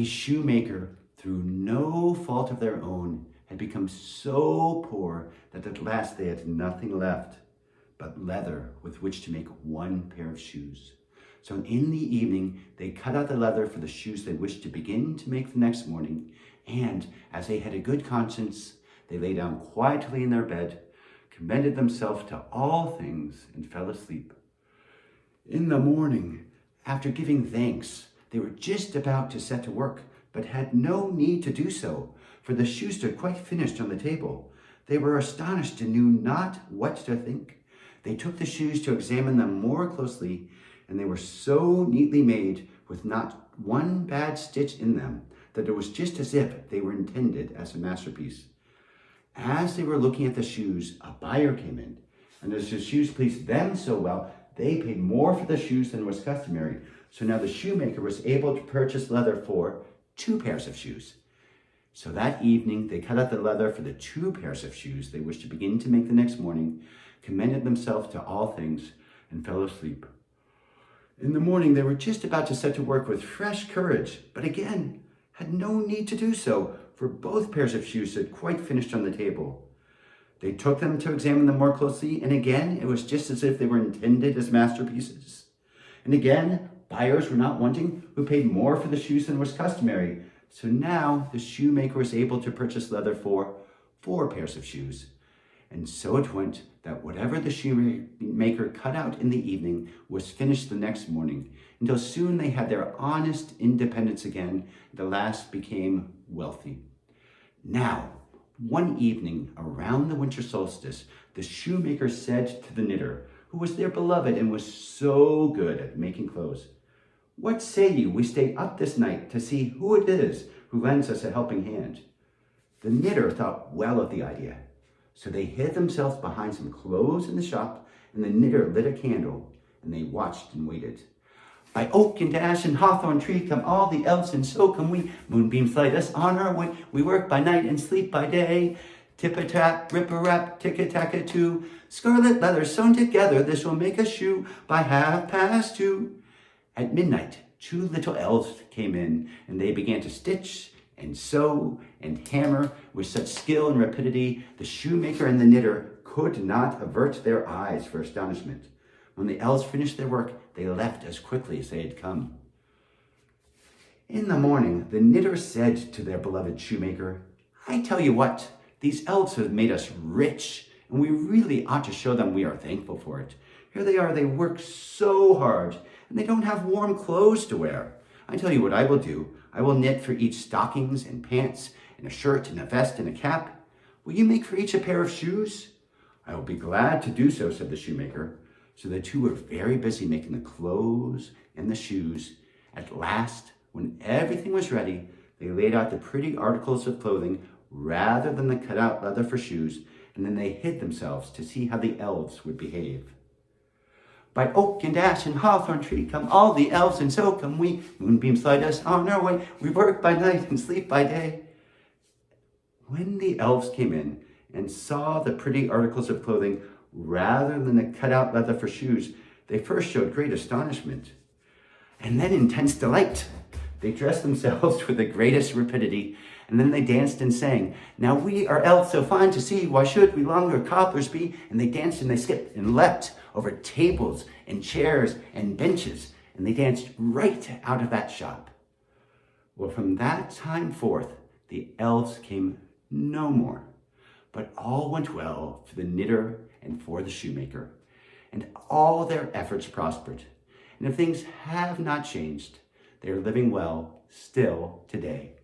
A shoemaker, through no fault of their own, had become so poor that at last they had nothing left but leather with which to make one pair of shoes. So in the evening, they cut out the leather for the shoes they wished to begin to make the next morning, and as they had a good conscience, they lay down quietly in their bed, commended themselves to all things, and fell asleep. In the morning, after giving thanks, they were just about to set to work, but had no need to do so, for the shoes stood quite finished on the table. They were astonished and knew not what to think. They took the shoes to examine them more closely, and they were so neatly made, with not one bad stitch in them, that it was just as if they were intended as a masterpiece. As they were looking at the shoes, a buyer came in, and as the shoes pleased them so well, they paid more for the shoes than was customary. So now the shoemaker was able to purchase leather for 2 pairs of shoes. So that evening, they cut out the leather for the 2 pairs of shoes they wished to begin to make the next morning, commended themselves to all things, and fell asleep. In the morning, they were just about to set to work with fresh courage, but again, had no need to do so, for both pairs of shoes stood quite finished on the table. They took them to examine them more closely, and again, it was just as if they were intended as masterpieces. And again, buyers were not wanting, who paid more for the shoes than was customary. So now the shoemaker was able to purchase leather for 4 pairs of shoes. And so it went that whatever the shoemaker cut out in the evening was finished the next morning, until soon they had their honest independence again, and at last became wealthy. Now, one evening around the winter solstice, the shoemaker said to the knitter, who was their beloved and was so good at making clothes, "What say you we stay up this night to see who it is who lends us a helping hand?" The knitter thought well of the idea. So they hid themselves behind some clothes in the shop, and the knitter lit a candle, and they watched and waited. By oak and ash and hawthorn tree come all the elves, and so come we. Moonbeams light us on our way. We work by night and sleep by day. Tip-a-tap, rip-a-rap, tick-a-tack-a-too. Scarlet leather sewn together, this will make a shoe by 2:30. At midnight, 2 little elves came in, and they began to stitch and sew and hammer with such skill and rapidity, the shoemaker and the knitter could not avert their eyes for astonishment. When the elves finished their work, they left as quickly as they had come. In the morning, the knitter said to their beloved shoemaker, "I tell you what, these elves have made us rich, and we really ought to show them we are thankful for it. Here they are, they work so hard, and they don't have warm clothes to wear. I tell you what I will do. I will knit for each stockings and pants and a shirt and a vest and a cap. Will you make for each a pair of shoes?" "I will be glad to do so," said the shoemaker. So the 2 were very busy making the clothes and the shoes. At last, when everything was ready, they laid out the pretty articles of clothing rather than the cut-out leather for shoes, and then they hid themselves to see how the elves would behave. By oak and ash and hawthorn tree come all the elves, and so come we. Moonbeams light us on our way. We work by night and sleep by day. When the elves came in and saw the pretty articles of clothing rather than the cut-out leather for shoes, they first showed great astonishment, and then intense delight. They dressed themselves with the greatest rapidity, and then they danced and sang, "Now we are elves so fine to see, why should we longer cobblers be?" And they danced and they skipped and leapt over tables and chairs and benches, and they danced right out of that shop. Well, from that time forth, the elves came no more, but all went well for the knitter and for the shoemaker, and all their efforts prospered. And if things have not changed, they are living well still today.